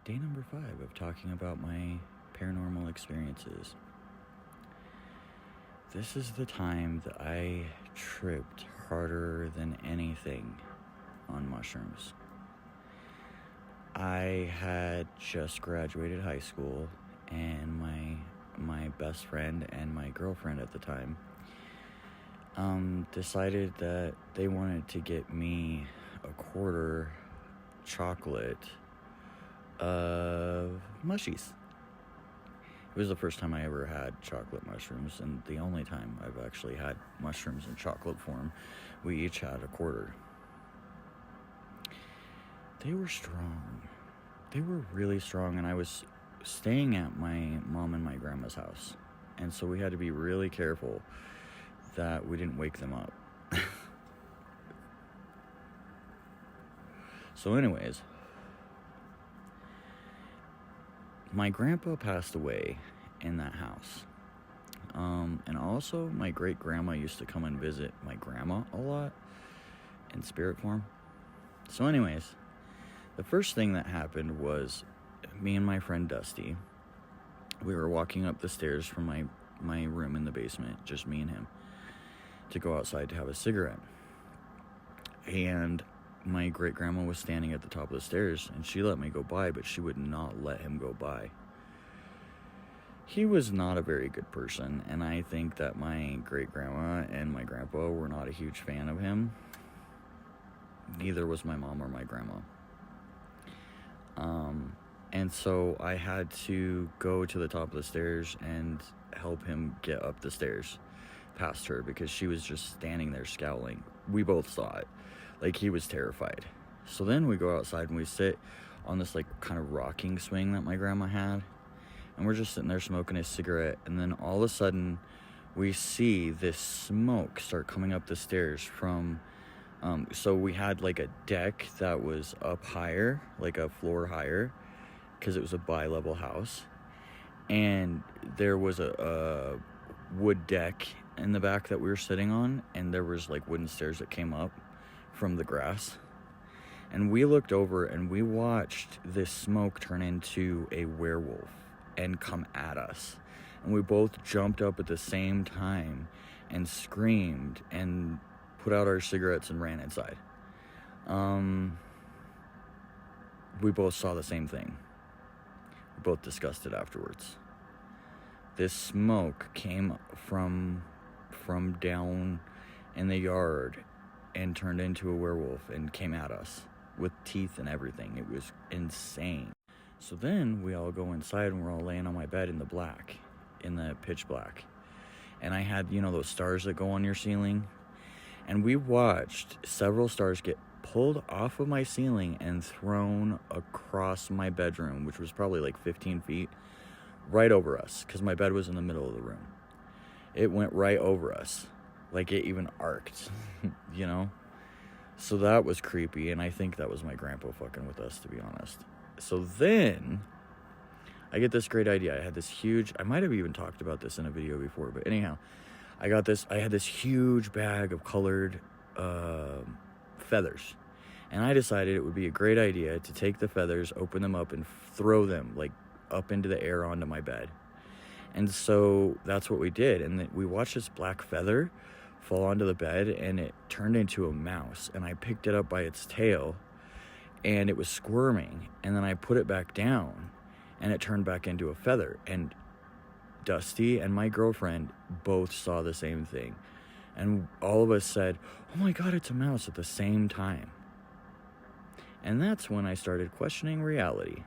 Day number 5 of talking about my paranormal experiences. This is the time that I tripped harder than anything on mushrooms. I had just graduated high school, and my best friend and my girlfriend at the time decided that they wanted to get me a quarter chocolate of mushies. It was the first time I ever had chocolate mushrooms, and the only time I've actually had mushrooms in chocolate form. We each had a quarter. They were strong. They were really strong, and I was staying at my mom and my grandma's house, and so we had to be really careful that we didn't wake them up. So anyways, my grandpa passed away in that house. And also my great grandma used to come and visit my grandma a lot in spirit form. So anyways, the first thing that happened was me and my friend Dusty, we were walking up the stairs from my room in the basement, just me and him, to go outside to have a cigarette. And my great grandma was standing at the top of the stairs, and she let me go by, but she would not let him go by. He was not a very good person, and I think that my great grandma and my grandpa were not a huge fan of him. Neither was my mom or my grandma. And so I had to go to the top of the stairs and help him get up the stairs past her, because she was just standing there scowling. We both saw it. Like, he was terrified. So then we go outside and we sit on this like kind of rocking swing that my grandma had, and we're just sitting there smoking a cigarette, and then all of a sudden we see this smoke start coming up the stairs from so we had like a deck that was up higher, like a floor higher, because it was a bi-level house, and there was a wood deck in the back that we were sitting on, and there was like wooden stairs that came up from the grass. And we looked over and we watched this smoke turn into a werewolf and come at us. And we both jumped up at the same time and screamed and put out our cigarettes and ran inside. We both saw the same thing. We both discussed it afterwards. This smoke came from down in the yard and turned into a werewolf and came at us with teeth and everything. It was insane. So then we all go inside, and we're all laying on my bed in the pitch black. And I had, those stars that go on your ceiling. And we watched several stars get pulled off of my ceiling and thrown across my bedroom, which was probably like 15 feet, right over us, because my bed was in the middle of the room. It went right over us. Like, it even arced, So that was creepy, and I think that was my grandpa fucking with us, to be honest. So then I get this great idea. I might have even talked about this in a video before, but anyhow, I had this huge bag of colored feathers, and I decided it would be a great idea to take the feathers, open them up, and throw them like up into the air onto my bed. And so that's what we did, and we watched this black feather fall onto the bed, and it turned into a mouse, and I picked it up by its tail, and it was squirming, and then I put it back down, and it turned back into a feather. And Dusty and my girlfriend both saw the same thing, and all of us said, "Oh my God, it's a mouse," at the same time. And that's when I started questioning reality.